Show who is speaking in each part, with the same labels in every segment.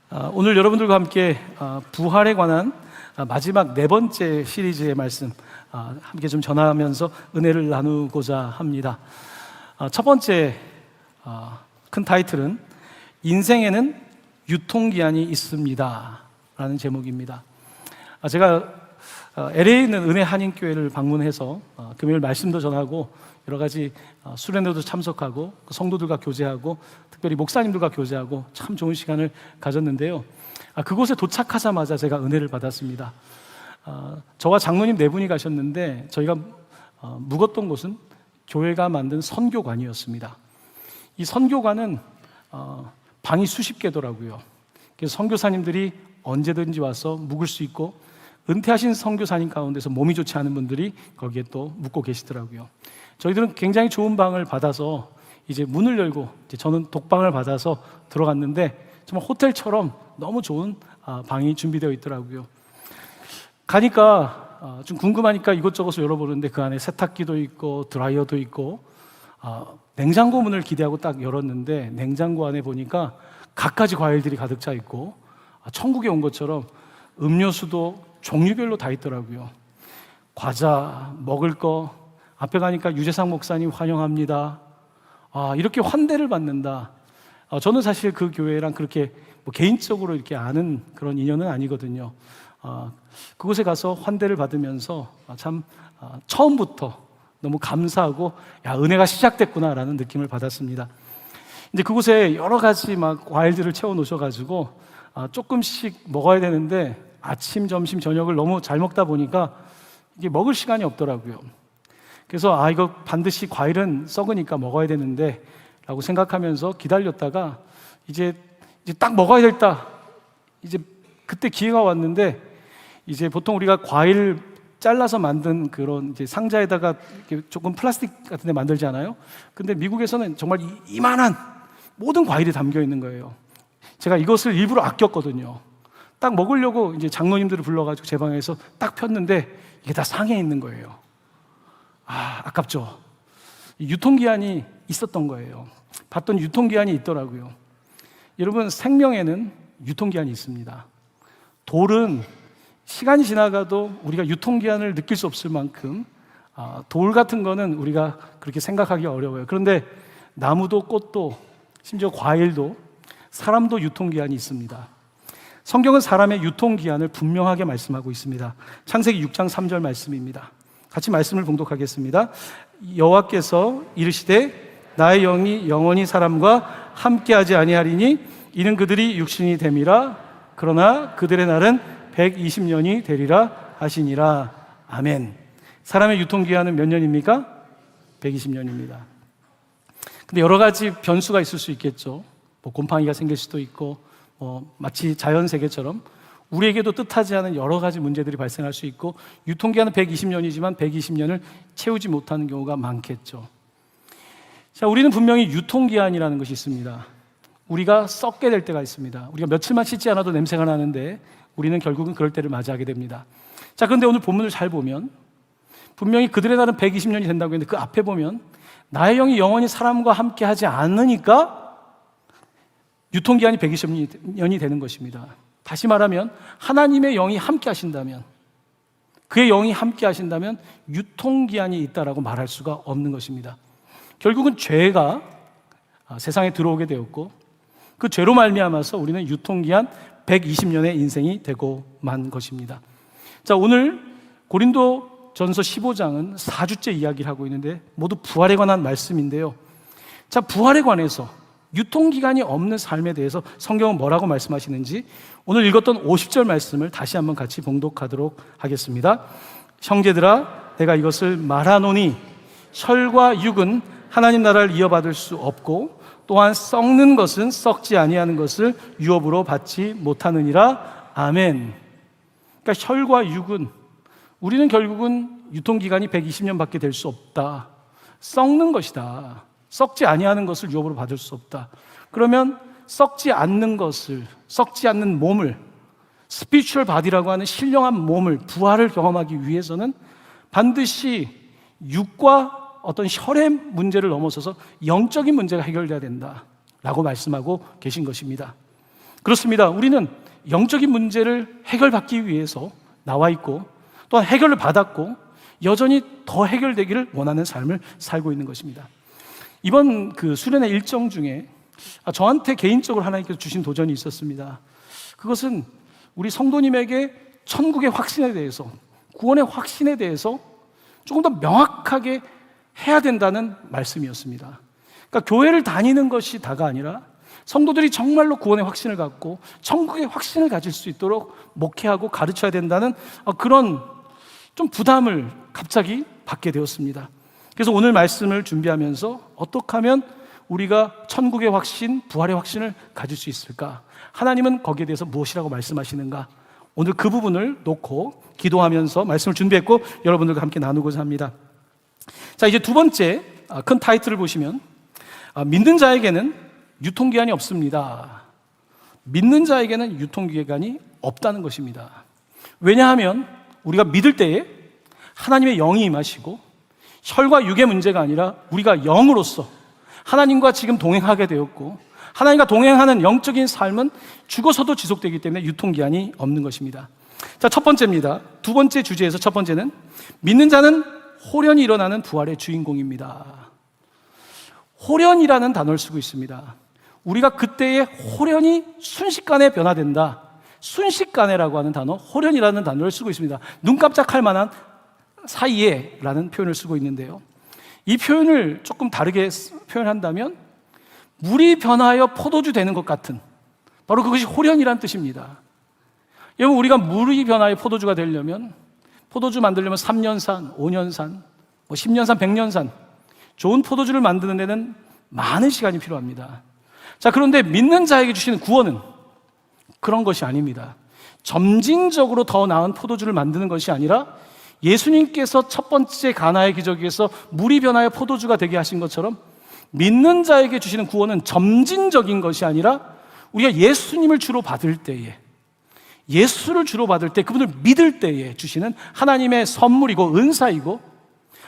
Speaker 1: 오늘 여러분들과 함께 부활에 관한 마지막 네 번째 시리즈의 말씀 함께 좀 전하면서 은혜를 나누고자 합니다. 첫 번째 큰 타이틀은 인생에는 유통기한이 있습니다 라는 제목입니다. 제가 LA에 있는 은혜 한인교회를 방문해서 금요일 말씀도 전하고 여러 가지 수련회도 참석하고 성도들과 교제하고 특별히 목사님들과 교제하고 참 좋은 시간을 가졌는데요. 그곳에 도착하자마자 제가 은혜를 받았습니다. 저와 장로님 네 분이 가셨는데 저희가 묵었던 곳은 교회가 만든 선교관이었습니다. 이 선교관은 방이 수십 개더라고요. 그래서 선교사님들이 언제든지 와서 묵을 수 있고 은퇴하신 선교사님 가운데서 몸이 좋지 않은 분들이 거기에 또 묵고 계시더라고요. 저희들은 굉장히 좋은 방을 받아서 이제 문을 열고 저는 독방을 받아서 들어갔는데 정말 호텔처럼 너무 좋은 방이 준비되어 있더라고요. 가니까 좀 궁금하니까 이것저것을 열어보는데 그 안에 세탁기도 있고 드라이어도 있고 냉장고 문을 기대하고 딱 열었는데 냉장고 안에 보니까 갖가지 과일들이 가득 차 있고 천국에 온 것처럼 음료수도 종류별로 다 있더라고요. 과자, 먹을 거 앞에 가니까 유재상 목사님 환영합니다. 이렇게 환대를 받는다. 저는 사실 그 교회랑 그렇게 개인적으로 이렇게 아는 그런 인연은 아니거든요. 그곳에 가서 환대를 받으면서 참 처음부터 너무 감사하고 은혜가 시작됐구나라는 느낌을 받았습니다. 이제 그곳에 여러 가지 막 과일들을 채워 놓으셔가지고 조금씩 먹어야 되는데 아침, 점심, 저녁을 너무 잘 먹다 보니까 이게 먹을 시간이 없더라고요. 그래서 이거 반드시 과일은 썩으니까 먹어야 되는데 라고 생각하면서 기다렸다가 이제 딱 먹어야 되겠다. 이제 그때 기회가 왔는데 이제 보통 우리가 과일 잘라서 만든 그런 이제 상자에다가 조금 플라스틱 같은 데 만들잖아요. 근데 미국에서는 정말 이만한 모든 과일이 담겨 있는 거예요. 제가 이것을 일부러 아꼈거든요. 딱 먹으려고 이제 장로님들을 불러가지고 제 방에서 딱 폈는데 이게 다 상해 있는 거예요. 아깝죠. 유통기한이 있었던 거예요. 봤더니 유통기한이 있더라고요. 여러분, 생명에는 유통기한이 있습니다. 돌은 시간이 지나가도 우리가 유통기한을 느낄 수 없을 만큼 돌 같은 거는 우리가 그렇게 생각하기 어려워요. 그런데 나무도 꽃도 심지어 과일도 사람도 유통기한이 있습니다. 성경은 사람의 유통기한을 분명하게 말씀하고 있습니다. 창세기 6장 3절 말씀입니다. 같이 말씀을 봉독하겠습니다. 여호와께서 이르시되 나의 영이 영원히 사람과 함께하지 아니하리니 이는 그들이 육신이 됨이라. 그러나 그들의 날은 120년이 되리라 하시니라. 아멘. 사람의 유통기한은 몇 년입니까? 120년입니다. 근데 여러 가지 변수가 있을 수 있겠죠. 곰팡이가 생길 수도 있고 마치 자연세계처럼 우리에게도 뜻하지 않은 여러 가지 문제들이 발생할 수 있고 유통기한은 120년이지만 120년을 채우지 못하는 경우가 많겠죠. 자, 우리는 분명히 유통기한이라는 것이 있습니다. 우리가 썩게 될 때가 있습니다. 우리가 며칠만 씻지 않아도 냄새가 나는데 우리는 결국은 그럴 때를 맞이하게 됩니다. 자, 그런데 오늘 본문을 잘 보면 분명히 그들의 날은 120년이 된다고 했는데 그 앞에 보면 나의 영이 영원히 사람과 함께 하지 않으니까 유통기한이 120년이 되는 것입니다. 다시 말하면 하나님의 영이 함께 하신다면, 그의 영이 함께 하신다면 유통기한이 있다라고 말할 수가 없는 것입니다. 결국은 죄가 세상에 들어오게 되었고 그 죄로 말미암아서 우리는 유통기한 120년의 인생이 되고 만 것입니다. 자, 오늘 고린도전서 15장은 4주째 이야기를 하고 있는데 모두 부활에 관한 말씀인데요. 자, 부활에 관해서 유통기간이 없는 삶에 대해서 성경은 뭐라고 말씀하시는지 오늘 읽었던 50절 말씀을 다시 한번 같이 봉독하도록 하겠습니다. 형제들아, 내가 이것을 말하노니 혈과 육은 하나님 나라를 이어받을 수 없고 또한 썩는 것은 썩지 아니하는 것을 유업으로 받지 못하느니라. 아멘. 그러니까 혈과 육은 우리는 결국은 유통기간이 120년밖에 될 수 없다. 썩는 것이다. 썩지 아니하는 것을 유업으로 받을 수 없다. 그러면 썩지 않는 것을, 썩지 않는 몸을, 스피리추얼 바디라고 하는 신령한 몸을, 부활을 경험하기 위해서는 반드시 육과 어떤 혈의 문제를 넘어서서 영적인 문제가 해결돼야 된다라고 말씀하고 계신 것입니다. 그렇습니다. 우리는 영적인 문제를 해결받기 위해서 나와 있고 또한 해결을 받았고 여전히 더 해결되기를 원하는 삶을 살고 있는 것입니다. 이번 그 수련회 일정 중에 저한테 개인적으로 하나님께서 주신 도전이 있었습니다. 그것은 우리 성도님에게 천국의 확신에 대해서, 구원의 확신에 대해서 조금 더 명확하게 해야 된다는 말씀이었습니다. 그러니까 교회를 다니는 것이 다가 아니라 성도들이 정말로 구원의 확신을 갖고 천국의 확신을 가질 수 있도록 목회하고 가르쳐야 된다는 그런 좀 부담을 갑자기 받게 되었습니다. 그래서 오늘 말씀을 준비하면서 어떻게 하면 우리가 천국의 확신, 부활의 확신을 가질 수 있을까? 하나님은 거기에 대해서 무엇이라고 말씀하시는가? 오늘 그 부분을 놓고 기도하면서 말씀을 준비했고 여러분들과 함께 나누고자 합니다. 자, 이제 두 번째 큰 타이틀을 보시면 믿는 자에게는 유통기한이 없습니다. 믿는 자에게는 유통기한이 없다는 것입니다. 왜냐하면 우리가 믿을 때에 하나님의 영이 임하시고 혈과 육의 문제가 아니라 우리가 영으로서 하나님과 지금 동행하게 되었고 하나님과 동행하는 영적인 삶은 죽어서도 지속되기 때문에 유통기한이 없는 것입니다. 자, 첫 번째입니다. 두 번째 주제에서 첫 번째는 믿는 자는 호련히 일어나는 부활의 주인공입니다. 호련이라는 단어를 쓰고 있습니다. 우리가 그때에 호련히 순식간에 변화된다. 순식간에라고 하는 단어, 호련이라는 단어를 쓰고 있습니다. 눈 깜짝할 만한 사이에 라는 표현을 쓰고 있는데요. 이 표현을 조금 다르게 표현한다면 물이 변하여 포도주 되는 것 같은, 바로 그것이 호련이라는 뜻입니다. 여러분, 우리가 물이 변하여 포도주가 되려면, 포도주 만들려면 3년산, 5년산, 10년산, 100년산 좋은 포도주를 만드는 데는 많은 시간이 필요합니다. 자, 그런데 믿는 자에게 주시는 구원은 그런 것이 아닙니다. 점진적으로 더 나은 포도주를 만드는 것이 아니라 예수님께서 첫 번째 가나의 기적에서 물이 변하여 포도주가 되게 하신 것처럼 믿는 자에게 주시는 구원은 점진적인 것이 아니라 우리가 예수님을 주로 받을 때에, 예수를 주로 받을 때, 그분을 믿을 때에 주시는 하나님의 선물이고 은사이고,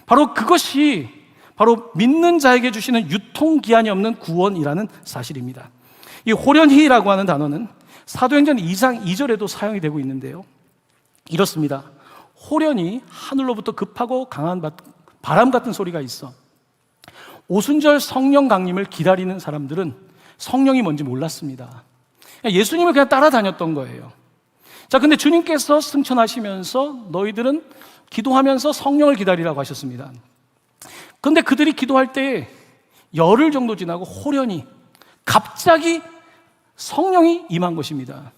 Speaker 1: 바로 그것이 바로 믿는 자에게 주시는 유통기한이 없는 구원이라는 사실입니다. 이 호련히라고 하는 단어는 사도행전 2장 2절에도 사용이 되고 있는데요, 이렇습니다. 호련히 하늘로부터 급하고 강한 바람 같은 소리가 있어. 오순절 성령 강림을 기다리는 사람들은 성령이 뭔지 몰랐습니다. 예수님을 그냥 따라다녔던 거예요. 자, 근데 주님께서 승천하시면서 너희들은 기도하면서 성령을 기다리라고 하셨습니다. 근데 그들이 기도할 때 열흘 정도 지나고 호련히 갑자기 성령이 임한 것입니다.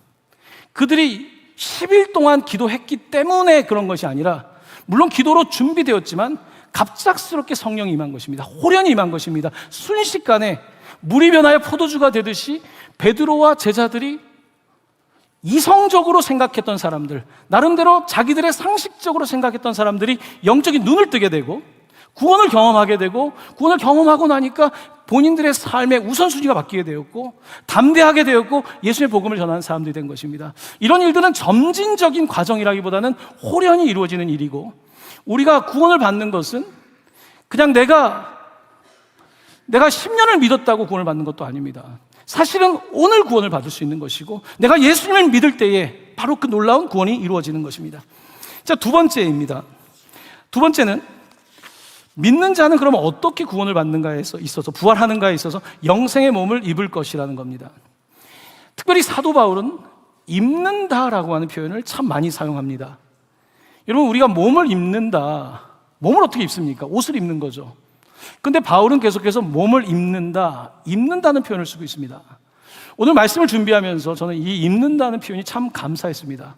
Speaker 1: 그들이 10일 동안 기도했기 때문에 그런 것이 아니라, 물론 기도로 준비되었지만 갑작스럽게 성령이 임한 것입니다. 호련히 임한 것입니다. 순식간에 물이 변하여 포도주가 되듯이 베드로와 제자들이 이성적으로 생각했던 사람들, 나름대로 자기들의 상식적으로 생각했던 사람들이 영적인 눈을 뜨게 되고 구원을 경험하게 되고, 구원을 경험하고 나니까 본인들의 삶의 우선순위가 바뀌게 되었고 담대하게 되었고 예수님의 복음을 전하는 사람들이 된 것입니다. 이런 일들은 점진적인 과정이라기보다는 호련히 이루어지는 일이고, 우리가 구원을 받는 것은 그냥 내가 10년을 믿었다고 구원을 받는 것도 아닙니다. 사실은 오늘 구원을 받을 수 있는 것이고, 내가 예수님을 믿을 때에 바로 그 놀라운 구원이 이루어지는 것입니다. 자, 두 번째입니다. 두 번째는 믿는 자는 그러면 어떻게 구원을 받는가에 있어서, 부활하는가에 있어서 영생의 몸을 입을 것이라는 겁니다. 특별히 사도 바울은 입는다라고 하는 표현을 참 많이 사용합니다. 여러분, 우리가 몸을 입는다, 몸을 어떻게 입습니까? 옷을 입는 거죠. 근데 바울은 계속해서 몸을 입는다는 표현을 쓰고 있습니다. 오늘 말씀을 준비하면서 저는 이 입는다는 표현이 참 감사했습니다.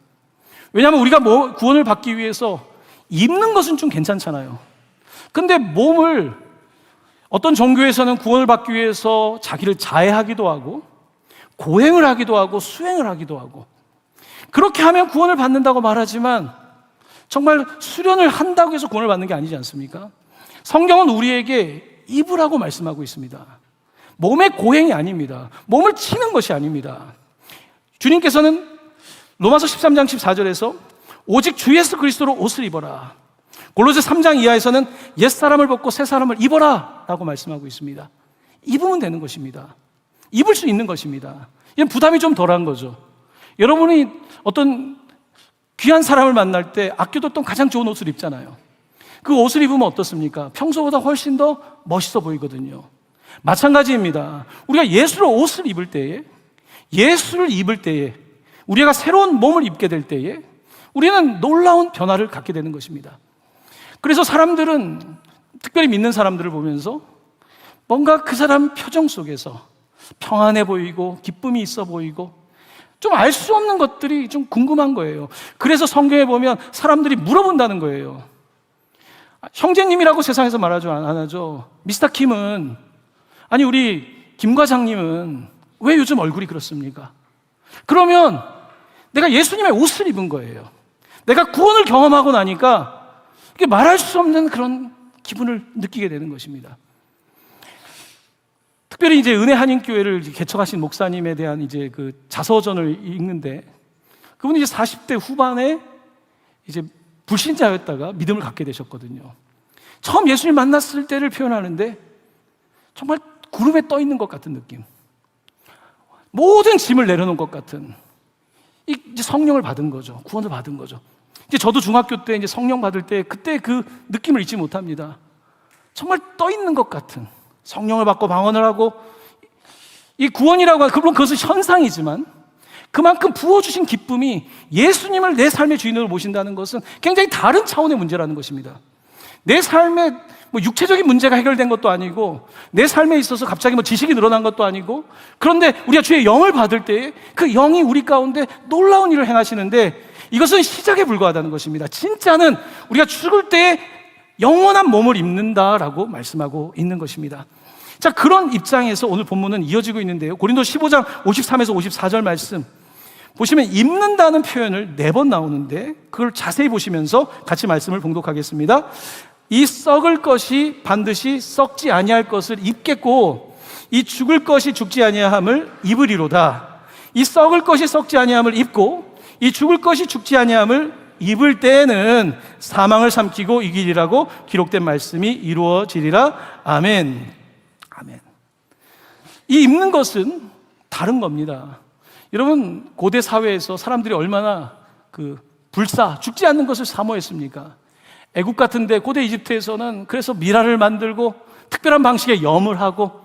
Speaker 1: 왜냐하면 우리가 구원을 받기 위해서 입는 것은 좀 괜찮잖아요. 근데 몸을, 어떤 종교에서는 구원을 받기 위해서 자기를 자해하기도 하고 고행을 하기도 하고 수행을 하기도 하고, 그렇게 하면 구원을 받는다고 말하지만 정말 수련을 한다고 해서 구원을 받는 게 아니지 않습니까? 성경은 우리에게 입으라고 말씀하고 있습니다. 몸의 고행이 아닙니다. 몸을 치는 것이 아닙니다. 주님께서는 로마서 13장 14절에서 오직 주 예수 그리스도로 옷을 입어라, 골로새 3장 이하에서는 옛사람을 벗고 새사람을 입어라 라고 말씀하고 있습니다. 입으면 되는 것입니다. 입을 수 있는 것입니다. 이건 부담이 좀 덜한 거죠. 여러분이 어떤 귀한 사람을 만날 때 아껴뒀던 가장 좋은 옷을 입잖아요. 그 옷을 입으면 어떻습니까? 평소보다 훨씬 더 멋있어 보이거든요. 마찬가지입니다. 우리가 예수로 옷을 입을 때에, 예수를 입을 때에, 우리가 새로운 몸을 입게 될 때에 우리는 놀라운 변화를 갖게 되는 것입니다. 그래서 사람들은, 특별히 믿는 사람들을 보면서 뭔가 그 사람 표정 속에서 평안해 보이고 기쁨이 있어 보이고 좀 알 수 없는 것들이 좀 궁금한 거예요. 그래서 성경에 보면 사람들이 물어본다는 거예요. 형제님이라고 세상에서 말하죠, 안 하죠? 미스터 킴은, 아니 우리 김 과장님은 왜 요즘 얼굴이 그렇습니까? 그러면 내가 예수님의 옷을 입은 거예요. 내가 구원을 경험하고 나니까 이게 말할 수 없는 그런 기분을 느끼게 되는 것입니다. 특별히 이제 은혜 한인교회를 개척하신 목사님에 대한 이제 그 자서전을 읽는데, 그분이 이제 40대 후반에 이제 불신자였다가 믿음을 갖게 되셨거든요. 처음 예수님 만났을 때를 표현하는데 정말 구름에 떠 있는 것 같은 느낌, 모든 짐을 내려놓은 것 같은, 이제 성령을 받은 거죠. 구원을 받은 거죠. 이제 저도 중학교 때 이제 성령 받을 때 그때 그 느낌을 잊지 못합니다. 정말 떠 있는 것 같은, 성령을 받고 방언을 하고, 이 구원이라고 하는, 물론 그것은 현상이지만 그만큼 부어주신 기쁨이 예수님을 내 삶의 주인으로 모신다는 것은 굉장히 다른 차원의 문제라는 것입니다. 내 삶에 뭐 육체적인 문제가 해결된 것도 아니고, 내 삶에 있어서 갑자기 뭐 지식이 늘어난 것도 아니고, 그런데 우리가 주의 영을 받을 때에 그 영이 우리 가운데 놀라운 일을 행하시는데, 이것은 시작에 불과하다는 것입니다. 진짜는 우리가 죽을 때에 영원한 몸을 입는다라고 말씀하고 있는 것입니다. 자, 그런 입장에서 오늘 본문은 이어지고 있는데요. 고린도 15장 53에서 54절 말씀 보시면 입는다는 표현을 4번 나오는데, 그걸 자세히 보시면서 같이 말씀을 봉독하겠습니다. 이 썩을 것이 반드시 썩지 아니할 것을 입겠고, 이 죽을 것이 죽지 아니함을 입으리로다. 이 썩을 것이 썩지 아니함을 입고, 이 죽을 것이 죽지 아니함을 입을 때에는 사망을 삼키고 이기리라고 기록된 말씀이 이루어지리라. 아멘. 아멘. 이 입는 것은 다른 겁니다. 여러분, 고대 사회에서 사람들이 얼마나 죽지 않는 것을 사모했습니까? 애국 같은데 고대 이집트에서는 그래서 미라를 만들고 특별한 방식의 염을 하고,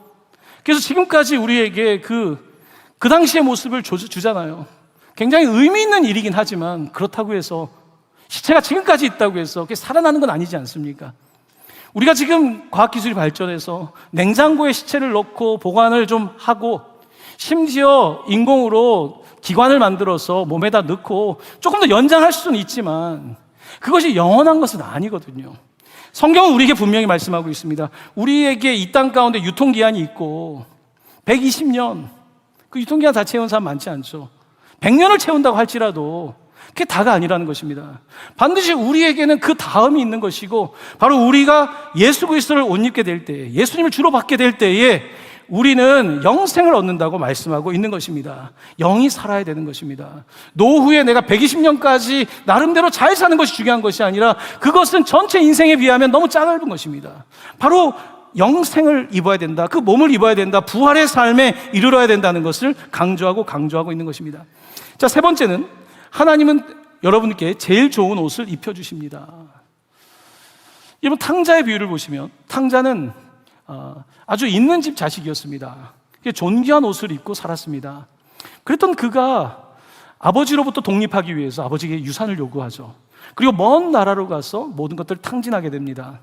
Speaker 1: 그래서 지금까지 우리에게 그 당시의 모습을 주잖아요. 굉장히 의미 있는 일이긴 하지만, 그렇다고 해서 시체가 지금까지 있다고 해서 그게 살아나는 건 아니지 않습니까? 우리가 지금 과학기술이 발전해서 냉장고에 시체를 넣고 보관을 좀 하고, 심지어 인공으로 기관을 만들어서 몸에다 넣고 조금 더 연장할 수는 있지만 그것이 영원한 것은 아니거든요. 성경은 우리에게 분명히 말씀하고 있습니다. 우리에게 이 땅 가운데 유통기한이 있고, 120년, 그 유통기한 다 채운 사람 많지 않죠. 100년을 채운다고 할지라도 그게 다가 아니라는 것입니다. 반드시 우리에게는 그 다음이 있는 것이고, 바로 우리가 예수 그리스도를 옷 입게 될 때에, 예수님을 주로 받게 될 때에 우리는 영생을 얻는다고 말씀하고 있는 것입니다. 영이 살아야 되는 것입니다. 노후에 내가 120년까지 나름대로 잘 사는 것이 중요한 것이 아니라, 그것은 전체 인생에 비하면 너무 짧은 것입니다. 바로 영생을 입어야 된다, 그 몸을 입어야 된다, 부활의 삶에 이르러야 된다는 것을 강조하고 있는 것입니다. 자, 세 번째는 하나님은 여러분께 제일 좋은 옷을 입혀주십니다. 여러분, 탕자의 비유를 보시면, 탕자는 아주 있는 집 자식이었습니다. 존귀한 옷을 입고 살았습니다. 그랬던 그가 아버지로부터 독립하기 위해서 아버지에게 유산을 요구하죠. 그리고 먼 나라로 가서 모든 것들을 탕진하게 됩니다.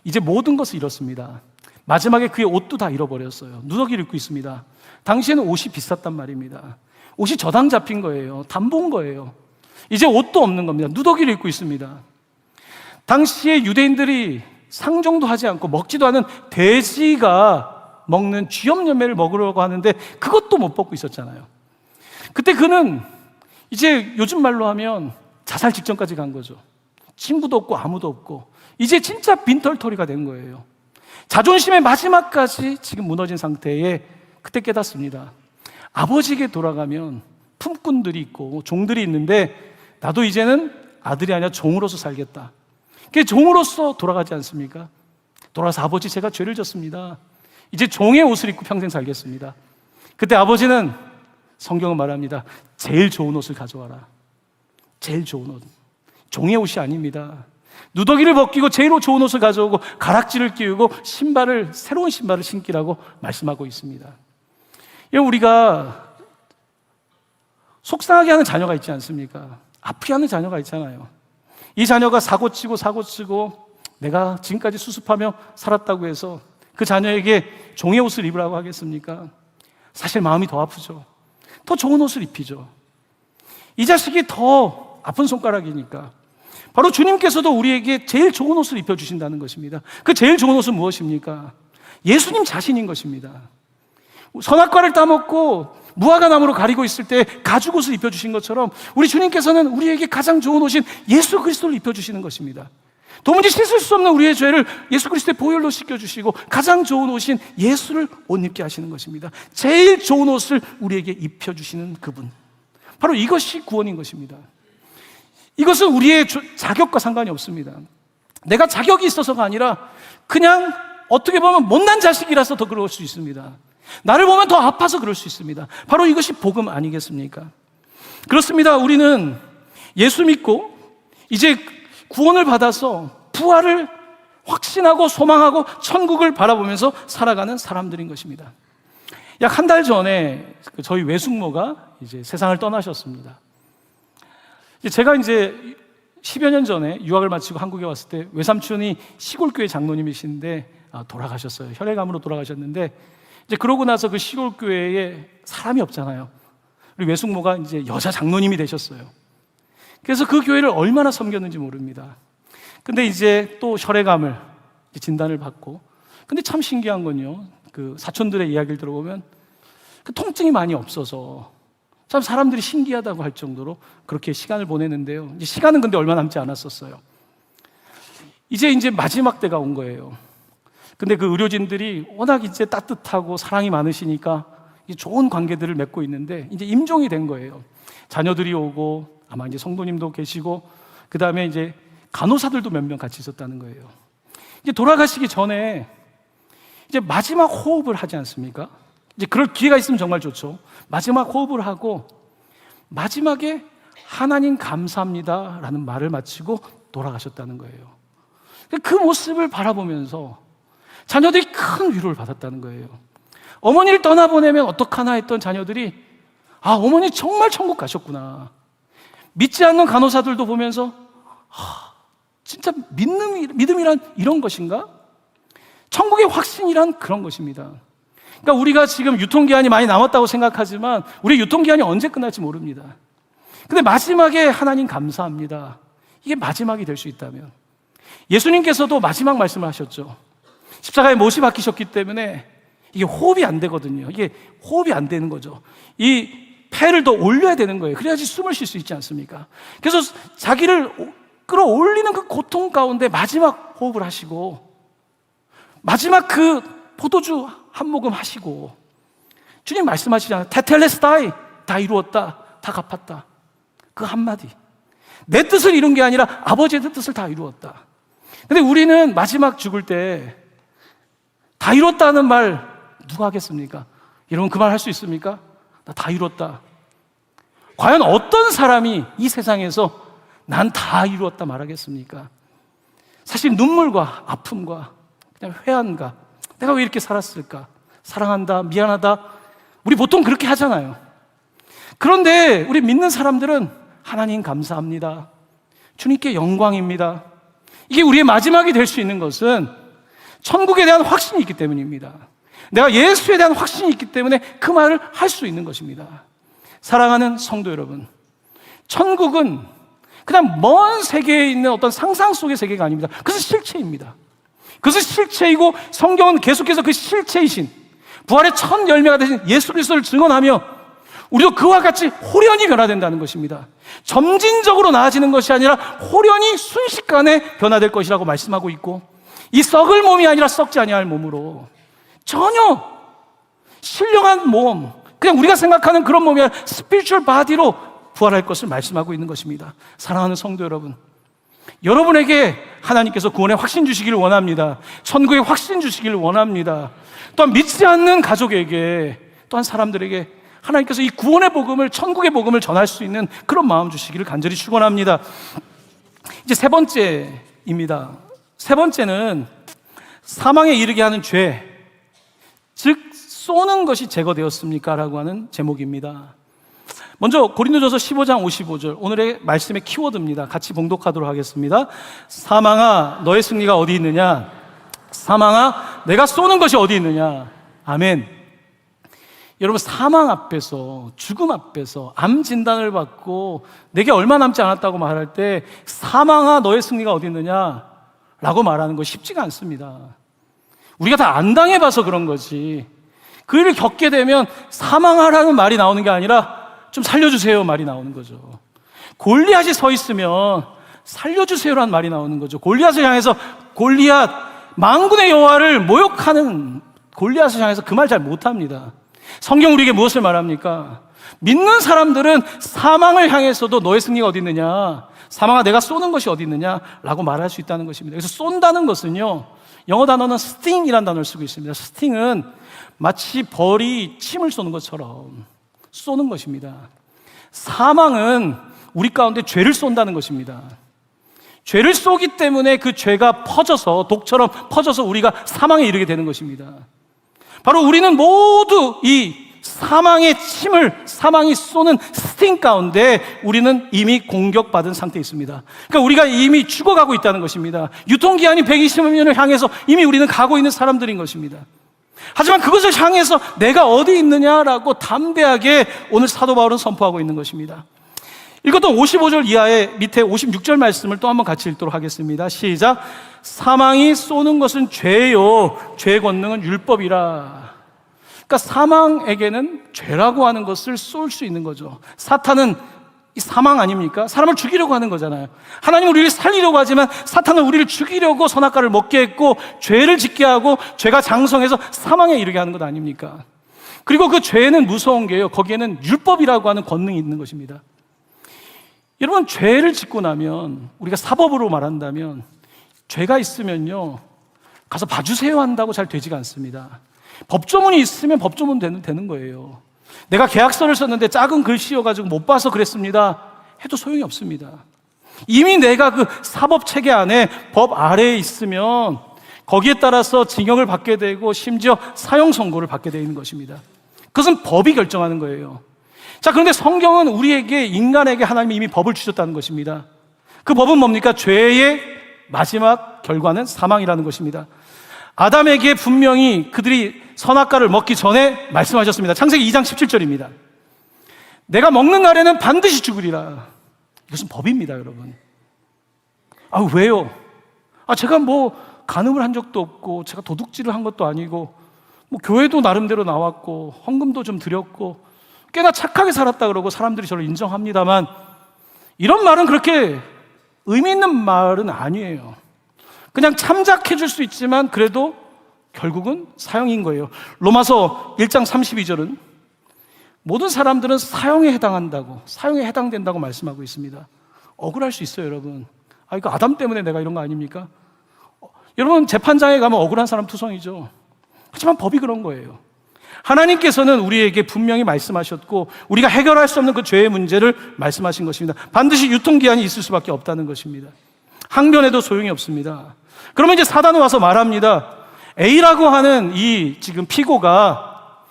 Speaker 1: 이제 모든 것을 잃었습니다. 마지막에 그의 옷도 다 잃어버렸어요. 누더기를 입고 있습니다. 당시에는 옷이 비쌌단 말입니다. 옷이 저당 잡힌 거예요. 담보인 거예요. 이제 옷도 없는 겁니다. 누더기를 입고 있습니다. 당시에 유대인들이 상종도 하지 않고 먹지도 않은 돼지가 먹는 쥐염염매를 먹으려고 하는데 그것도 못 먹고 있었잖아요. 그때 그는 이제 요즘 말로 하면 자살 직전까지 간 거죠. 친구도 없고 아무도 없고 이제 진짜 빈털터리가 된 거예요. 자존심의 마지막까지 지금 무너진 상태에 그때 깨닫습니다. 아버지에게 돌아가면 품꾼들이 있고 종들이 있는데 나도 이제는 아들이 아니라 종으로서 살겠다. 그게 종으로서 돌아가지 않습니까? 돌아서 아버지, 제가 죄를 졌습니다. 이제 종의 옷을 입고 평생 살겠습니다. 그때 아버지는, 성경은 말합니다, 제일 좋은 옷을 가져와라. 제일 좋은 옷. 종의 옷이 아닙니다. 누더기를 벗기고 제일 좋은 옷을 가져오고 가락지를 끼우고 새로운 신발을 신기라고 말씀하고 있습니다. 우리가 속상하게 하는 자녀가 있지 않습니까? 아프게 하는 자녀가 있잖아요. 이 자녀가 사고치고 내가 지금까지 수습하며 살았다고 해서 그 자녀에게 종의 옷을 입으라고 하겠습니까? 사실 마음이 더 아프죠. 더 좋은 옷을 입히죠. 이 자식이 더 아픈 손가락이니까. 바로 주님께서도 우리에게 제일 좋은 옷을 입혀주신다는 것입니다. 그 제일 좋은 옷은 무엇입니까? 예수님 자신인 것입니다. 선악과를 따먹고 무화과 나무로 가리고 있을 때 가죽옷을 입혀주신 것처럼 우리 주님께서는 우리에게 가장 좋은 옷인 예수 그리스도를 입혀주시는 것입니다. 도무지 씻을 수 없는 우리의 죄를 예수 그리스도의 보혈로 씻겨주시고 가장 좋은 옷인 예수를 옷 입게 하시는 것입니다. 제일 좋은 옷을 우리에게 입혀주시는 그분, 바로 이것이 구원인 것입니다. 이것은 우리의 자격과 상관이 없습니다. 내가 자격이 있어서가 아니라 그냥 어떻게 보면 못난 자식이라서 더 그럴 수 있습니다. 나를 보면 더 아파서 그럴 수 있습니다. 바로 이것이 복음 아니겠습니까? 그렇습니다. 우리는 예수 믿고 이제 구원을 받아서 부활을 확신하고 소망하고 천국을 바라보면서 살아가는 사람들인 것입니다. 약 한 달 전에 저희 외숙모가 이제 세상을 떠나셨습니다. 제가 이제 10여 년 전에 유학을 마치고 한국에 왔을 때 외삼촌이 시골교회 장로님이신데 돌아가셨어요. 혈액암으로 돌아가셨는데, 이제 그러고 나서 그 시골교회에 사람이 없잖아요. 우리 외숙모가 이제 여자 장로님이 되셨어요. 그래서 그 교회를 얼마나 섬겼는지 모릅니다. 근데 이제 또 혈액암을 진단을 받고, 근데 참 신기한 건요, 그 사촌들의 이야기를 들어보면 그 통증이 많이 없어서 참 사람들이 신기하다고 할 정도로 그렇게 시간을 보내는데요. 이제 시간은 근데 얼마 남지 않았었어요. 이제 마지막 때가 온 거예요. 근데 그 의료진들이 워낙 이제 따뜻하고 사랑이 많으시니까 좋은 관계들을 맺고 있는데 이제 임종이 된 거예요. 자녀들이 오고 아마 이제 성도님도 계시고 그 다음에 이제 간호사들도 몇 명 같이 있었다는 거예요. 이제 돌아가시기 전에 이제 마지막 호흡을 하지 않습니까? 이제 그럴 기회가 있으면 정말 좋죠. 마지막 호흡을 하고 마지막에 하나님 감사합니다 라는 말을 마치고 돌아가셨다는 거예요. 그 모습을 바라보면서 자녀들이 큰 위로를 받았다는 거예요. 어머니를 떠나보내면 어떡하나 했던 자녀들이 어머니 정말 천국 가셨구나. 믿지 않는 간호사들도 보면서 진짜 믿음이란 이런 것인가? 천국의 확신이란 그런 것입니다. 그러니까 우리가 지금 유통기한이 많이 남았다고 생각하지만 우리 유통기한이 언제 끝날지 모릅니다. 근데 마지막에 하나님 감사합니다, 이게 마지막이 될 수 있다면, 예수님께서도 마지막 말씀을 하셨죠. 십자가에 못이 박히셨기 때문에 이게 호흡이 안 되거든요. 이게 호흡이 안 되는 거죠. 이 폐를 더 올려야 되는 거예요. 그래야지 숨을 쉴 수 있지 않습니까? 그래서 자기를 끌어올리는 그 고통 가운데 마지막 호흡을 하시고 마지막 그 포도주 한 모금 하시고 주님 말씀하시잖아요. 테텔레스타이, 다 이루었다, 다 갚았다. 그 한마디, 내 뜻을 이룬 게 아니라 아버지의 뜻을 다 이루었다. 근데 우리는 마지막 죽을 때 다 이뤘다는 말 누가 하겠습니까? 여러분 그 말 할 수 있습니까? 나 다 이뤘다. 과연 어떤 사람이 이 세상에서 난 다 이루었다 말하겠습니까? 사실 눈물과 아픔과 그냥 회한과 내가 왜 이렇게 살았을까? 사랑한다, 미안하다, 우리 보통 그렇게 하잖아요. 그런데 우리 믿는 사람들은 하나님 감사합니다, 주님께 영광입니다, 이게 우리의 마지막이 될 수 있는 것은 천국에 대한 확신이 있기 때문입니다. 내가 예수에 대한 확신이 있기 때문에 그 말을 할 수 있는 것입니다. 사랑하는 성도 여러분, 천국은 그냥 먼 세계에 있는 어떤 상상 속의 세계가 아닙니다. 그것은 실체입니다. 그것은 실체이고 성경은 계속해서 그 실체이신 부활의 첫 열매가 되신 예수 그리스도를 증언하며 우리도 그와 같이 호련히 변화된다는 것입니다. 점진적으로 나아지는 것이 아니라 호련히 순식간에 변화될 것이라고 말씀하고 있고, 이 썩을 몸이 아니라 썩지 아니할 몸으로 전혀 신령한 몸, 그냥 우리가 생각하는 그런 몸이 아니라 스피리추얼 바디로 부활할 것을 말씀하고 있는 것입니다. 사랑하는 성도 여러분, 여러분에게 하나님께서 구원의 확신 주시기를 원합니다. 천국의 확신 주시기를 원합니다. 또한 믿지 않는 가족에게 또한 사람들에게 하나님께서 이 구원의 복음을, 천국의 복음을 전할 수 있는 그런 마음 주시기를 간절히 축원합니다. 이제 세 번째입니다. 세 번째는 사망에 이르게 하는 죄, 즉 쏘는 것이 제거되었습니까? 라고 하는 제목입니다. 먼저 고린도전서 15장 55절, 오늘의 말씀의 키워드입니다. 같이 봉독하도록 하겠습니다. 사망아 너의 승리가 어디 있느냐? 사망아 내가 쏘는 것이 어디 있느냐? 아멘. 여러분, 사망 앞에서, 죽음 앞에서 암 진단을 받고 내게 얼마 남지 않았다고 말할 때 사망아 너의 승리가 어디 있느냐? 라고 말하는 거 쉽지가 않습니다. 우리가 다 안 당해봐서 그런 거지. 그 일을 겪게 되면 사망하라는 말이 나오는 게 아니라 좀 살려주세요 말이 나오는 거죠. 골리앗이 서 있으면 살려주세요라는 말이 나오는 거죠. 골리앗을 향해서 골리앗, 만군의 여호와를 모욕하는 골리앗을 향해서 그 말 잘 못합니다. 성경 우리에게 무엇을 말합니까? 믿는 사람들은 사망을 향해서도 너의 승리가 어디 있느냐, 사망아 내가 쏘는 것이 어디 있느냐 라고 말할 수 있다는 것입니다. 그래서 쏜다는 것은요, 영어 단어는 sting이라는 단어를 쓰고 있습니다. sting은 마치 벌이 침을 쏘는 것처럼 쏘는 것입니다. 사망은 우리 가운데 죄를 쏜다는 것입니다. 죄를 쏘기 때문에 그 죄가 퍼져서, 독처럼 퍼져서 우리가 사망에 이르게 되는 것입니다. 바로 우리는 모두 이 사망의 침을, 사망이 쏘는 스팅 가운데 우리는 이미 공격받은 상태에 있습니다. 그러니까 우리가 이미 죽어가고 있다는 것입니다. 유통기한이 120년을 향해서 이미 우리는 가고 있는 사람들인 것입니다. 하지만 그것을 향해서 내가 어디 있느냐라고 담대하게 오늘 사도 바울은 선포하고 있는 것입니다. 읽었던 55절 이하의 밑에 56절 말씀을 또 한번 같이 읽도록 하겠습니다. 시작. 사망이 쏘는 것은 죄요, 죄의 권능은 율법이라. 그러니까 사망에게는 죄라고 하는 것을 쏠 수 있는 거죠. 사탄은 이 사망 아닙니까? 사람을 죽이려고 하는 거잖아요. 하나님은 우리를 살리려고 하지만 사탄은 우리를 죽이려고 선악과를 먹게 했고 죄를 짓게 하고 죄가 장성해서 사망에 이르게 하는 것 아닙니까? 그리고 그 죄는 무서운 게요, 거기에는 율법이라고 하는 권능이 있는 것입니다. 여러분, 죄를 짓고 나면, 우리가 사법으로 말한다면 죄가 있으면요 가서 봐주세요 한다고 잘 되지가 않습니다. 법조문이 있으면 법조문 되는 거예요. 내가 계약서를 썼는데 작은 글씨여가지고 못 봐서 그랬습니다 해도 소용이 없습니다. 이미 내가 그 사법 체계 안에, 법 아래에 있으면 거기에 따라서 징역을 받게 되고 심지어 사형 선고를 받게 되는 것입니다. 그것은 법이 결정하는 거예요. 자, 그런데 성경은 우리에게, 인간에게 하나님이 이미 법을 주셨다는 것입니다. 그 법은 뭡니까? 죄의 마지막 결과는 사망이라는 것입니다. 아담에게 분명히 그들이 선악과를 먹기 전에 말씀하셨습니다. 창세기 2장 17절입니다. 내가 먹는 날에는 반드시 죽으리라. 이것은 법입니다, 여러분. 아, 왜요? 제가 뭐 간음을 한 적도 없고, 제가 도둑질을 한 것도 아니고, 뭐 교회도 나름대로 나왔고, 헌금도 좀 드렸고, 꽤나 착하게 살았다 그러고 사람들이 저를 인정합니다만, 이런 말은 그렇게 의미 있는 말은 아니에요. 그냥 참작해 줄 수 있지만 그래도 결국은 사형인 거예요. 로마서 1장 32절은 모든 사람들은 사형에 해당한다고, 사형에 해당된다고 말씀하고 있습니다. 억울할 수 있어요, 여러분. 이거 아담 때문에 내가 이런 거 아닙니까? 여러분, 재판장에 가면 억울한 사람 투성이죠. 하지만 법이 그런 거예요. 하나님께서는 우리에게 분명히 말씀하셨고 우리가 해결할 수 없는 그 죄의 문제를 말씀하신 것입니다. 반드시 유통기한이 있을 수밖에 없다는 것입니다. 항변해도 소용이 없습니다. 그러면 이제 사단은 와서 말합니다. A라고 하는 이 지금 피고가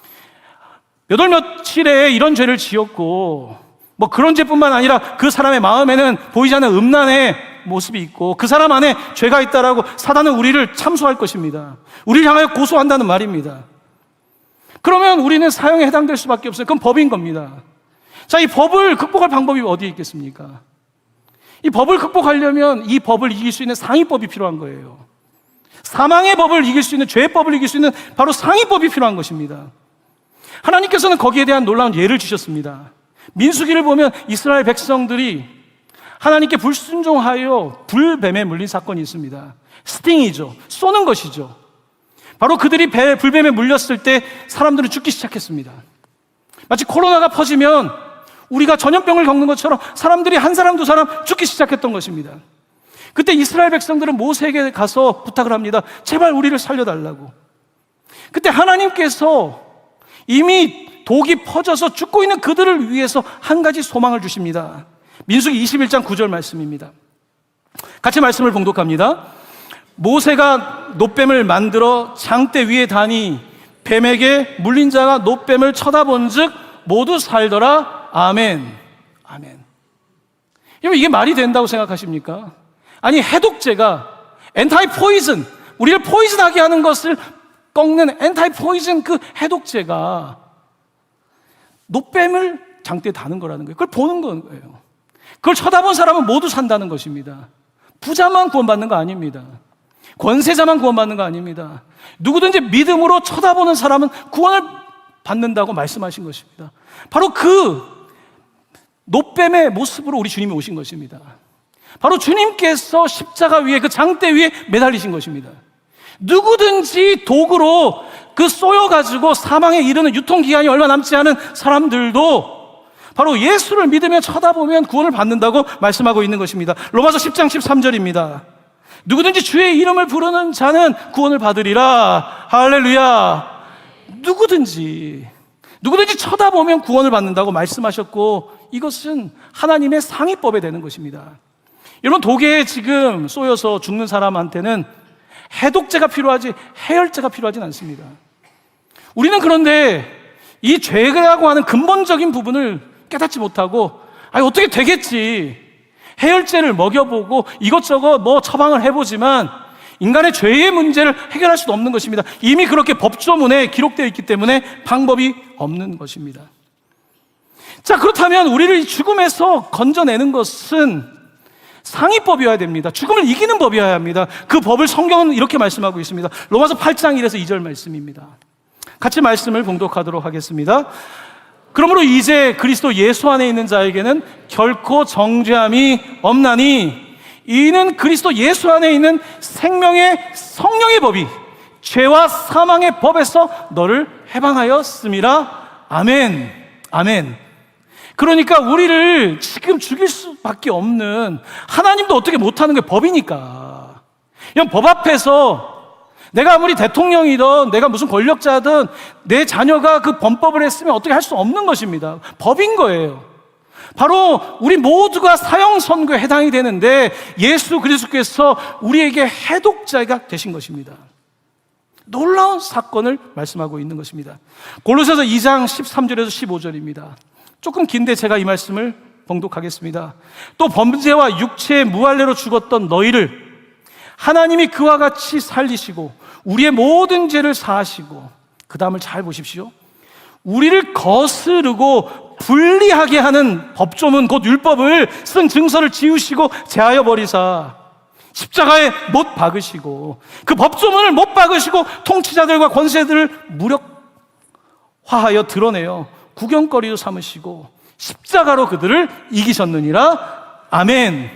Speaker 1: 몇 월 며칠에 이런 죄를 지었고, 뭐 그런 죄뿐만 아니라 그 사람의 마음에는 보이지 않는 음란의 모습이 있고 그 사람 안에 죄가 있다라고 사단은 우리를 참소할 것입니다. 우리를 향하여 고소한다는 말입니다. 그러면 우리는 사형에 해당될 수밖에 없어요. 그건 법인 겁니다. 자, 이 법을 극복할 방법이 어디에 있겠습니까? 이 법을 극복하려면 이 법을 이길 수 있는 상위법이 필요한 거예요. 사망의 법을 이길 수 있는, 죄의 법을 이길 수 있는 바로 상위법이 필요한 것입니다. 하나님께서는 거기에 대한 놀라운 예를 주셨습니다. 민수기를 보면 이스라엘 백성들이 하나님께 불순종하여 불뱀에 물린 사건이 있습니다. 스팅이죠. 쏘는 것이죠. 바로 그들이 불뱀에 물렸을 때 사람들은 죽기 시작했습니다. 마치 코로나가 퍼지면 우리가 전염병을 겪는 것처럼 사람들이 한 사람 두 사람 죽기 시작했던 것입니다. 그때 이스라엘 백성들은 모세에게 가서 부탁을 합니다. 제발 우리를 살려달라고. 그때 하나님께서 이미 독이 퍼져서 죽고 있는 그들을 위해서 한 가지 소망을 주십니다. 민수기 21장 9절 말씀입니다. 같이 말씀을 봉독합니다. 모세가 놋뱀을 만들어 장대 위에 다니 뱀에게 물린 자가 놋뱀을 쳐다본 즉 모두 살더라. 아멘. 아멘. 여러분, 이게 말이 된다고 생각하십니까? 아니, 해독제가 엔타이 포이즌, 우리를 포이즌하게 하는 것을 꺾는 엔타이 포이즌 그 해독제가 놋뱀을 장대에 다는 거라는 거예요. 그걸 보는 거예요. 그걸 쳐다본 사람은 모두 산다는 것입니다. 부자만 구원받는 거 아닙니다. 권세자만 구원받는 거 아닙니다. 누구든지 믿음으로 쳐다보는 사람은 구원을 받는다고 말씀하신 것입니다. 바로 그 놋뱀의 모습으로 우리 주님이 오신 것입니다. 바로 주님께서 십자가 위에, 그 장대 위에 매달리신 것입니다. 누구든지 독으로 그 쏘여가지고 사망에 이르는 유통기한이 얼마 남지 않은 사람들도 바로 예수를 믿으며 쳐다보면 구원을 받는다고 말씀하고 있는 것입니다. 로마서 10장 13절입니다. 누구든지 주의 이름을 부르는 자는 구원을 받으리라. 할렐루야. 누구든지 쳐다보면 구원을 받는다고 말씀하셨고, 이것은 하나님의 상위법에 되는 것입니다. 여러분, 독에 지금 쏘여서 죽는 사람한테는 해독제가 필요하지 해열제가 필요하진 않습니다. 우리는 그런데 이 죄라고 하는 근본적인 부분을 깨닫지 못하고, 어떻게 되겠지, 해열제를 먹여보고 이것저것 처방을 해보지만 인간의 죄의 문제를 해결할 수도 없는 것입니다. 이미 그렇게 법조문에 기록되어 있기 때문에 방법이 없는 것입니다. 자, 그렇다면 우리를 죽음에서 건져내는 것은 상위법이어야 됩니다. 죽음을 이기는 법이어야 합니다. 그 법을 성경은 이렇게 말씀하고 있습니다. 로마서 8장 1에서 2절 말씀입니다. 같이 말씀을 봉독하도록 하겠습니다. 그러므로 이제 그리스도 예수 안에 있는 자에게는 결코 정죄함이 없나니 이는 그리스도 예수 안에 있는 생명의 성령의 법이 죄와 사망의 법에서 너를 해방하였음이라. 아멘. 아멘. 그러니까 우리를 지금 죽일 수밖에 없는, 하나님도 어떻게 못하는 게 법이니까. 그냥 법 앞에서 내가 아무리 대통령이든 내가 무슨 권력자든 내 자녀가 그 범법을 했으면 어떻게 할 수 없는 것입니다. 법인 거예요. 바로 우리 모두가 사형 선고에 해당이 되는데 예수 그리스도께서 우리에게 해독자가 되신 것입니다. 놀라운 사건을 말씀하고 있는 것입니다. 골로새서 2장 13절에서 15절입니다. 조금 긴데 제가 이 말씀을 봉독하겠습니다. 또 범죄와 육체의 무할례로 죽었던 너희를 하나님이 그와 같이 살리시고 우리의 모든 죄를 사하시고, 그 다음을 잘 보십시오. 우리를 거스르고 불리하게 하는 법조문 곧 율법을 쓴 증서를 지우시고 제하여 버리사 십자가에 못 박으시고, 그 법조문을 못 박으시고 통치자들과 권세들을 무력화하여 드러내어 구경거리로 삼으시고 십자가로 그들을 이기셨느니라. 아멘.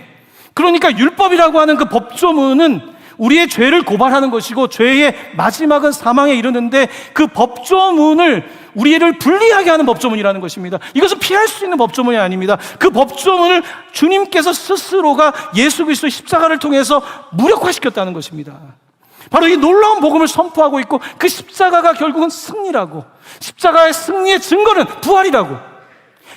Speaker 1: 그러니까 율법이라고 하는 그 법조문은 우리의 죄를 고발하는 것이고 죄의 마지막은 사망에 이르는데, 그 법조문을 우리를 불리하게 하는 법조문이라는 것입니다. 이것은 피할 수 있는 법조문이 아닙니다. 그 법조문을 주님께서 스스로가 예수 그리스도의 십자가를 통해서 무력화시켰다는 것입니다. 바로 이 놀라운 복음을 선포하고 있고, 그 십자가가 결국은 승리라고, 십자가의 승리의 증거는 부활이라고.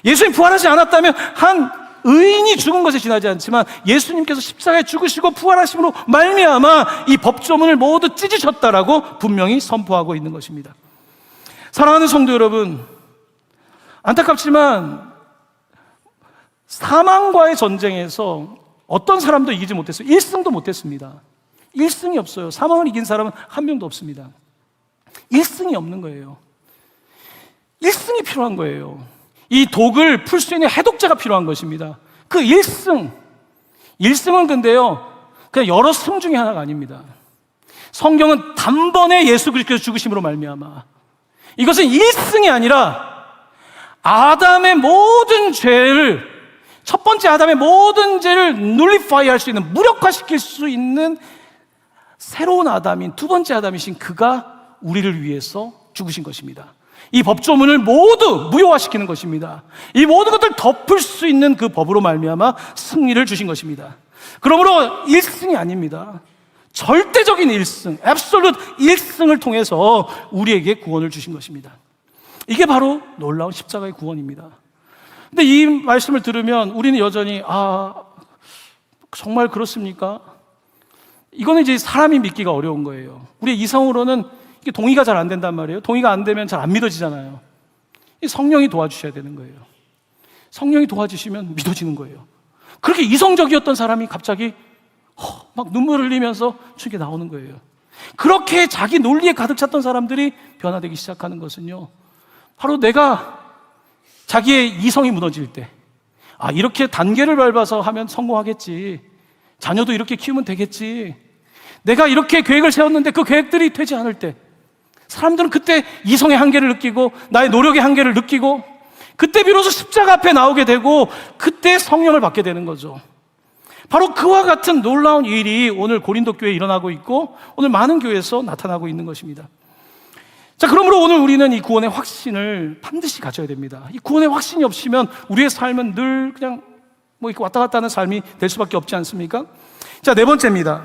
Speaker 1: 예수님 부활하지 않았다면 한 의인이 죽은 것에 지나지 않지만 예수님께서 십자가에 죽으시고 부활하심으로 말미암아 이 법조문을 모두 찢으셨다라고 분명히 선포하고 있는 것입니다. 사랑하는 성도 여러분, 안타깝지만 사망과의 전쟁에서 어떤 사람도 이기지 못했어요. 1승도 못했습니다. 1승이 없어요. 사망을 이긴 사람은 한 명도 없습니다. 1승이 없는 거예요. 1승이 필요한 거예요. 이 독을 풀 수 있는 해독자가 필요한 것입니다. 그 1승은 근데요, 그냥 여러 승 중에 하나가 아닙니다. 성경은 단번에 예수 그리스도의 죽으심으로 말미암아, 이것은 1승이 아니라 아담의 모든 죄를, 첫 번째 아담의 모든 죄를 눌리파이 할 수 있는, 무력화시킬 수 있는 새로운 아담인 두 번째 아담이신 그가 우리를 위해서 죽으신 것입니다. 이 법조문을 모두 무효화시키는 것입니다. 이 모든 것들을 덮을 수 있는 그 법으로 말미암아 승리를 주신 것입니다. 그러므로 1승이 아닙니다. 절대적인 1승, 앱솔루트 1승을 통해서 우리에게 구원을 주신 것입니다. 이게 바로 놀라운 십자가의 구원입니다. 근데 이 말씀을 들으면 우리는 여전히 정말 그렇습니까? 이거는 이제 사람이 믿기가 어려운 거예요. 우리의 이성으로는 이게 동의가 잘 안 된단 말이에요. 동의가 안 되면 잘 안 믿어지잖아요. 성령이 도와주셔야 되는 거예요. 성령이 도와주시면 믿어지는 거예요. 그렇게 이성적이었던 사람이 갑자기 막 눈물을 흘리면서 주께 나오는 거예요. 그렇게 자기 논리에 가득 찼던 사람들이 변화되기 시작하는 것은요, 바로 내가 자기의 이성이 무너질 때, 이렇게 단계를 밟아서 하면 성공하겠지, 자녀도 이렇게 키우면 되겠지, 내가 이렇게 계획을 세웠는데 그 계획들이 되지 않을 때, 사람들은 그때 이성의 한계를 느끼고 나의 노력의 한계를 느끼고, 그때 비로소 십자가 앞에 나오게 되고 그때 성령을 받게 되는 거죠. 바로 그와 같은 놀라운 일이 오늘 고린도 교회에 일어나고 있고 오늘 많은 교회에서 나타나고 있는 것입니다. 자, 그러므로 오늘 우리는 이 구원의 확신을 반드시 가져야 됩니다. 이 구원의 확신이 없으면 우리의 삶은 늘 그냥 이렇게 왔다 갔다 하는 삶이 될 수밖에 없지 않습니까? 자, 네 번째입니다.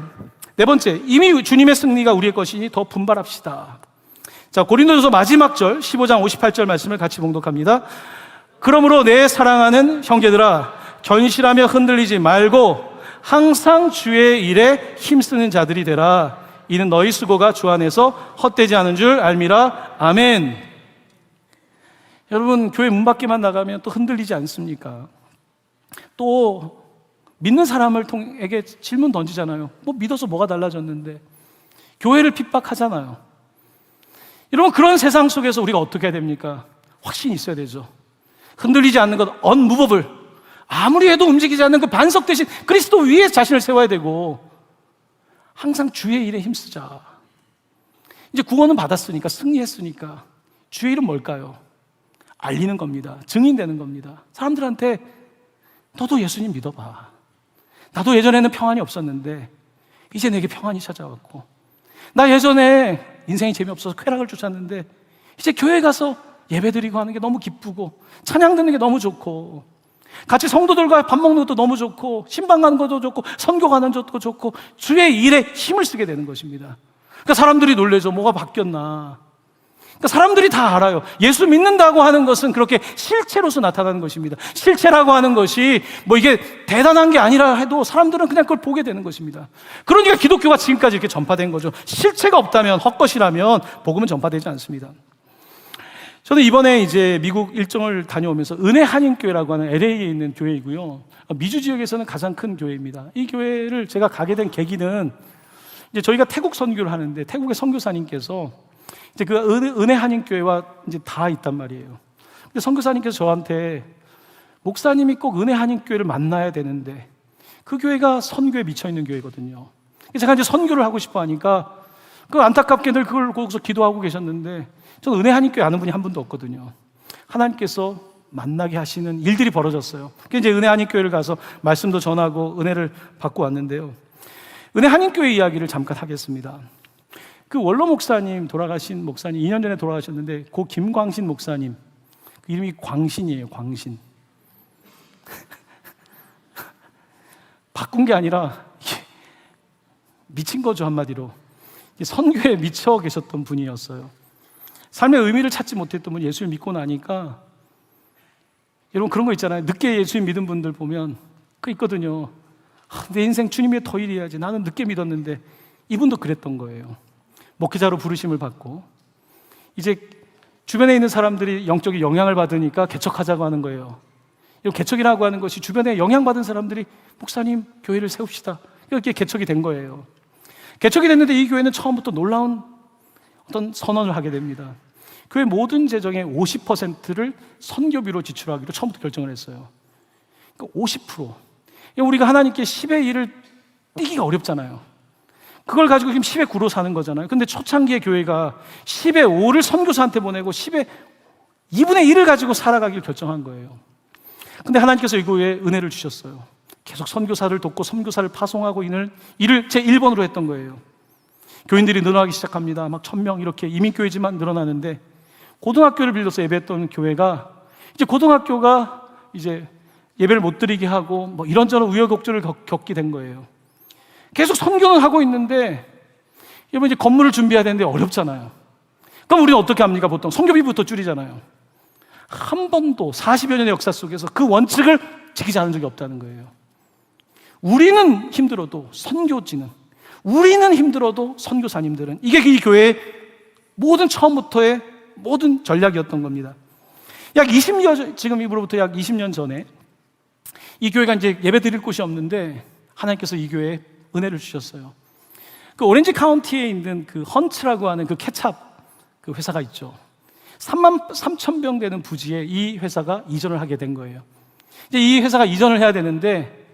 Speaker 1: 네 번째, 이미 주님의 승리가 우리의 것이니 더 분발합시다. 자, 고린도전서 마지막 절 15장 58절 말씀을 같이 봉독합니다. 그러므로 내 사랑하는 형제들아, 견실하며 흔들리지 말고 항상 주의 일에 힘쓰는 자들이 되라. 이는 너희 수고가 주 안에서 헛되지 않은 줄 알미라. 아멘. 여러분, 교회 문 밖에만 나가면 또 흔들리지 않습니까? 또 믿는 사람을 통해 질문 던지잖아요. 믿어서 뭐가 달라졌는데? 교회를 핍박하잖아요. 여러분, 그런 세상 속에서 우리가 어떻게 해야 됩니까? 확신이 있어야 되죠. 흔들리지 않는 것, unmovable. 아무리 해도 움직이지 않는 그 반석 대신 그리스도 위에 자신을 세워야 되고, 항상 주의 일에 힘쓰자. 이제 구원은 받았으니까, 승리했으니까 주의 일은 뭘까요? 알리는 겁니다. 증인되는 겁니다. 사람들한테 너도 예수님 믿어봐. 나도 예전에는 평안이 없었는데 이제 내게 평안이 찾아왔고, 나 예전에 인생이 재미없어서 쾌락을 쫓았는데 이제 교회 가서 예배드리고 하는 게 너무 기쁘고, 찬양 듣는 게 너무 좋고, 같이 성도들과 밥 먹는 것도 너무 좋고, 신방 가는 것도 좋고, 선교 가는 것도 좋고, 주의 일에 힘을 쓰게 되는 것입니다. 그러니까 사람들이 놀라죠. 뭐가 바뀌었나. 그러니까 사람들이 다 알아요. 예수 믿는다고 하는 것은 그렇게 실체로서 나타나는 것입니다. 실체라고 하는 것이 이게 대단한 게 아니라 해도 사람들은 그냥 그걸 보게 되는 것입니다. 그러니까 기독교가 지금까지 이렇게 전파된 거죠. 실체가 없다면, 헛것이라면 복음은 전파되지 않습니다. 저는 이번에 이제 미국 일정을 다녀오면서 은혜 한인교회라고 하는 LA에 있는 교회이고요. 미주 지역에서는 가장 큰 교회입니다. 이 교회를 제가 가게 된 계기는, 이제 저희가 태국 선교를 하는데 태국의 선교사님께서 이제 그 은혜 한인교회와 이제 다 있단 말이에요. 근데 선교사님께서 저한테, 목사님이 꼭 은혜 한인교회를 만나야 되는데 그 교회가 선교에 미쳐 있는 교회거든요. 제가 이제 선교를 하고 싶어 하니까 그 안타깝게 늘 그걸 거기서 기도하고 계셨는데, 저는 은혜 한인교회 아는 분이 한 분도 없거든요. 하나님께서 만나게 하시는 일들이 벌어졌어요. 그래서 이제 은혜 한인교회를 가서 말씀도 전하고 은혜를 받고 왔는데요. 은혜 한인교회 이야기를 잠깐 하겠습니다. 그 원로 목사님, 돌아가신 목사님, 2년 전에 돌아가셨는데, 고 김광신 목사님, 그 이름이 광신이에요. 광신. 바꾼 게 아니라 미친 거죠, 한마디로. 선교에 미쳐 계셨던 분이었어요. 삶의 의미를 찾지 못했던 분이 예수를 믿고 나니까, 여러분 그런 거 있잖아요. 늦게 예수님 믿은 분들 보면 그 있거든요. 내 인생 주님의 더 일해야지, 나는 늦게 믿었는데. 이분도 그랬던 거예요. 목회자로 부르심을 받고 이제 주변에 있는 사람들이 영적인 영향을 받으니까 개척하자고 하는 거예요. 이 개척이라고 하는 것이 주변에 영향받은 사람들이, 목사님 교회를 세웁시다, 이렇게 개척이 된 거예요. 개척이 됐는데 이 교회는 처음부터 놀라운 어떤 선언을 하게 됩니다. 교회 모든 재정의 50%를 선교비로 지출하기로 처음부터 결정을 했어요. 그러니까 50%. 우리가 하나님께 10의 1을 띄기가 어렵잖아요. 그걸 가지고 지금 10의 9로 사는 거잖아요. 근데 초창기의 교회가 10의 5를 선교사한테 보내고 10의 2분의 1을 가지고 살아가기를 결정한 거예요. 근데 하나님께서 이 교회에 은혜를 주셨어요. 계속 선교사를 돕고 선교사를 파송하고 이를 제 1번으로 했던 거예요. 교인들이 늘어나기 시작합니다. 막 1000명 이렇게 이민교회지만 늘어나는데, 고등학교를 빌려서 예배했던 교회가 이제 고등학교가 이제 예배를 못 드리게 하고 이런저런 우여곡절을 겪게 된 거예요. 계속 선교는 하고 있는데, 여러분 이제 건물을 준비해야 되는데 어렵잖아요. 그럼 우리는 어떻게 합니까? 보통 선교비부터 줄이잖아요. 한 번도 40여 년의 역사 속에서 그 원칙을 지키지 않은 적이 없다는 거예요. 우리는 힘들어도 선교지는, 우리는 힘들어도 선교사님들은, 이게 이 교회의 모든 처음부터의 모든 전략이었던 겁니다. 약 20년, 지금으로부터 약 20년 전에 이 교회가 이제 예배 드릴 곳이 없는데 하나님께서 이 교회에 은혜를 주셨어요. 그 오렌지 카운티에 있는 그 헌츠라고 하는 그 케찹 그 회사가 있죠. 33,000병 되는 부지에 이 회사가 이전을 하게 된 거예요. 이제 이 회사가 이전을 해야 되는데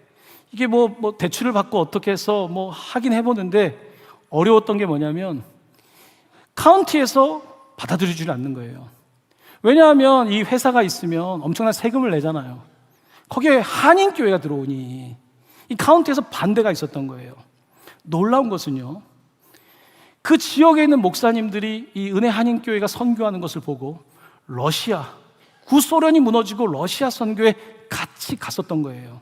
Speaker 1: 이게 뭐 대출을 받고 어떻게 해서 뭐 하긴 해보는데 어려웠던 게 뭐냐면 카운티에서 받아들이지 않는 거예요. 왜냐하면 이 회사가 있으면 엄청난 세금을 내잖아요. 거기에 한인교회가 들어오니 이 카운티에서 반대가 있었던 거예요. 놀라운 것은요, 그 지역에 있는 목사님들이 이 은혜 한인교회가 선교하는 것을 보고 러시아, 구소련이 무너지고 러시아 선교에 같이 갔었던 거예요.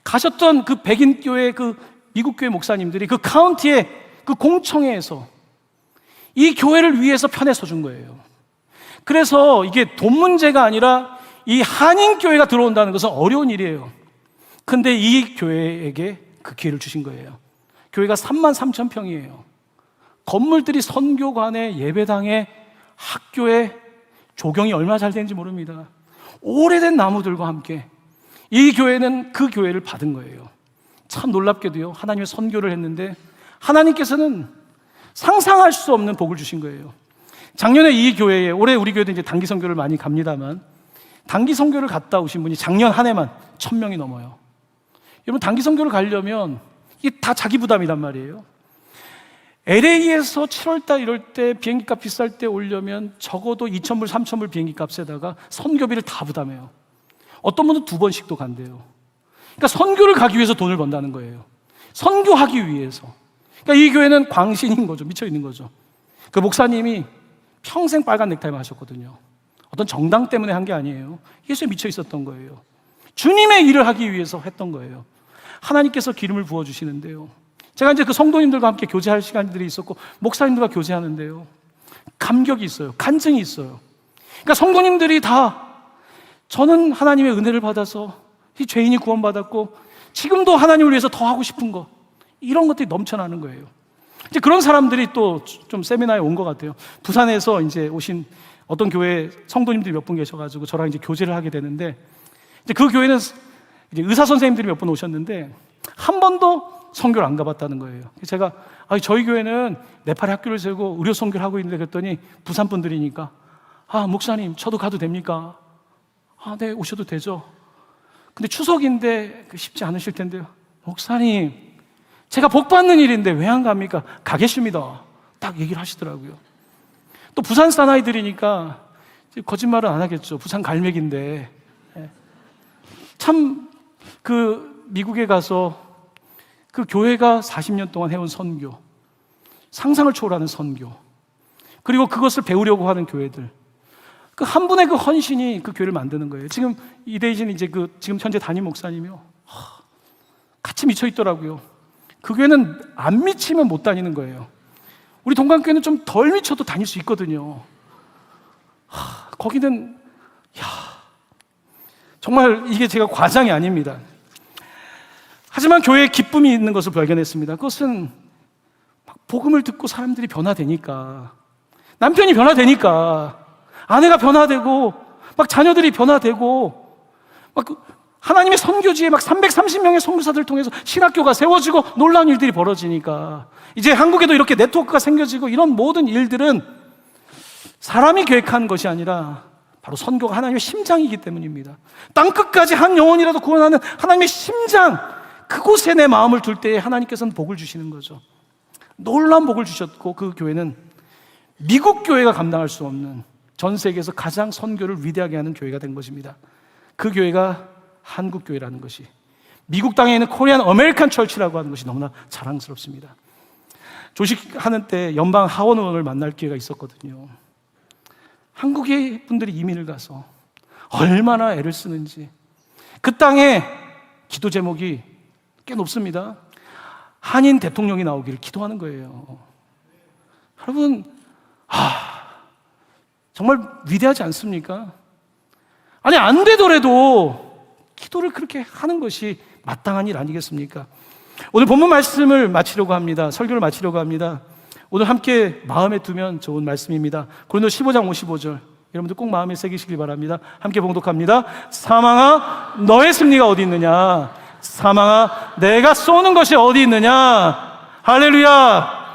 Speaker 1: 가셨던 그 백인교회, 그 미국교회 목사님들이 그 카운티의 그 공청회에서 이 교회를 위해서 편에 서준 거예요. 그래서 이게 돈 문제가 아니라 이 한인교회가 들어온다는 것은 어려운 일이에요. 근데 이 교회에게 그 기회를 주신 거예요. 교회가 33,000평이에요. 건물들이 선교관에, 예배당에, 학교에, 조경이 얼마나 잘 되는지 모릅니다. 오래된 나무들과 함께 이 교회는 그 교회를 받은 거예요. 참 놀랍게도요, 하나님의 선교를 했는데 하나님께서는 상상할 수 없는 복을 주신 거예요. 작년에 이 교회에, 올해 우리 교회도 이제 단기 선교를 많이 갑니다만 단기 선교를 갔다 오신 분이 작년 한 해만 1,000명이 넘어요. 여러분, 단기 선교를 가려면 이게 다 자기 부담이란 말이에요. LA에서 7월달 이럴 때 비행기값 비쌀 때 오려면 적어도 2,000불, 3,000불 비행기 값에다가 선교비를 다 부담해요. 어떤 분은 2번씩도 간대요. 그러니까 선교를 가기 위해서 돈을 번다는 거예요. 선교하기 위해서. 그러니까 이 교회는 광신인 거죠. 미쳐 있는 거죠. 그 목사님이 평생 빨간 넥타이만 하셨거든요. 어떤 정당 때문에 한 게 아니에요. 예수에 미쳐 있었던 거예요. 주님의 일을 하기 위해서 했던 거예요. 하나님께서 기름을 부어주시는데요, 제가 이제 그 성도님들과 함께 교제할 시간들이 있었고 목사님들과 교제하는데요, 감격이 있어요. 간증이 있어요. 그러니까 성도님들이 다 저는 하나님의 은혜를 받아서 이 죄인이 구원받았고 지금도 하나님을 위해서 더 하고 싶은 것, 이런 것들이 넘쳐나는 거예요. 이제 그런 사람들이 또 좀 세미나에 온 것 같아요. 부산에서 이제 오신 어떤 교회 성도님들이 몇 분 계셔가지고 저랑 이제 교제를 하게 되는데, 이제 그 교회는 이제 의사 선생님들이 몇 분 오셨는데 한 번도 선교를 안 가봤다는 거예요. 제가 저희 교회는 네팔에 학교를 세우고 의료 선교를 하고 있는데, 그랬더니 부산 분들이니까 목사님 저도 가도 됩니까? 네, 오셔도 되죠. 근데 추석인데 쉽지 않으실 텐데요. 목사님, 제가 복 받는 일인데 왜 안 갑니까? 가겠습니다. 딱 얘기를 하시더라고요. 또 부산 사나이들이니까 거짓말은 안 하겠죠. 부산 갈매기인데. 참 그 미국에 가서 그 교회가 40년 동안 해온 선교, 상상을 초월하는 선교, 그리고 그것을 배우려고 하는 교회들, 그 한 분의 그 헌신이 그 교회를 만드는 거예요. 지금 이대진 이제 지금 현재 담임 목사님이요, 같이 미쳐 있더라고요. 그 교회는 안 미치면 못 다니는 거예요. 우리 동강교회는 좀 덜 미쳐도 다닐 수 있거든요. 거기는 정말 이게 제가 과장이 아닙니다. 하지만 교회에 기쁨이 있는 것을 발견했습니다. 그것은 복음을 듣고 사람들이 변화되니까, 남편이 변화되니까, 아내가 변화되고, 막 자녀들이 변화되고, 막 하나님의 선교지에 막 330명의 선교사들을 통해서 신학교가 세워지고 놀라운 일들이 벌어지니까, 이제 한국에도 이렇게 네트워크가 생겨지고, 이런 모든 일들은 사람이 계획한 것이 아니라 바로 선교가 하나님의 심장이기 때문입니다. 땅끝까지 한 영혼이라도 구원하는 하나님의 심장, 그곳에 내 마음을 둘 때에 하나님께서는 복을 주시는 거죠. 놀라운 복을 주셨고, 그 교회는 미국 교회가 감당할 수 없는 전 세계에서 가장 선교를 위대하게 하는 교회가 된 것입니다. 그 교회가 한국 교회라는 것이, 미국 땅에 있는 코리안 어메리칸 철치라고 하는 것이 너무나 자랑스럽습니다. 조식하는 때 연방 하원 의원을 만날 기회가 있었거든요. 한국의 분들이 이민을 가서 얼마나 애를 쓰는지, 그 땅에 기도 제목이 꽤 높습니다. 한인 대통령이 나오기를 기도하는 거예요. 여러분, 정말 위대하지 않습니까? 아니, 안 되더라도 기도를 그렇게 하는 것이 마땅한 일 아니겠습니까? 오늘 본문 말씀을 마치려고 합니다. 설교를 마치려고 합니다. 오늘 함께 마음에 두면 좋은 말씀입니다. 고린도 15장 55절. 여러분들 꼭 마음에 새기시길 바랍니다. 함께 봉독합니다. 사망아, 너의 승리가 어디 있느냐? 사망아, 내가 쏘는 것이 어디 있느냐? 할렐루야!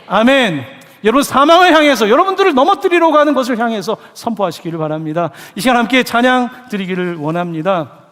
Speaker 1: 아멘. 여러분, 사망을 향해서, 여러분들을 넘어뜨리려고 하는 것을 향해서 선포하시기를 바랍니다. 이 시간 함께 찬양 드리기를 원합니다.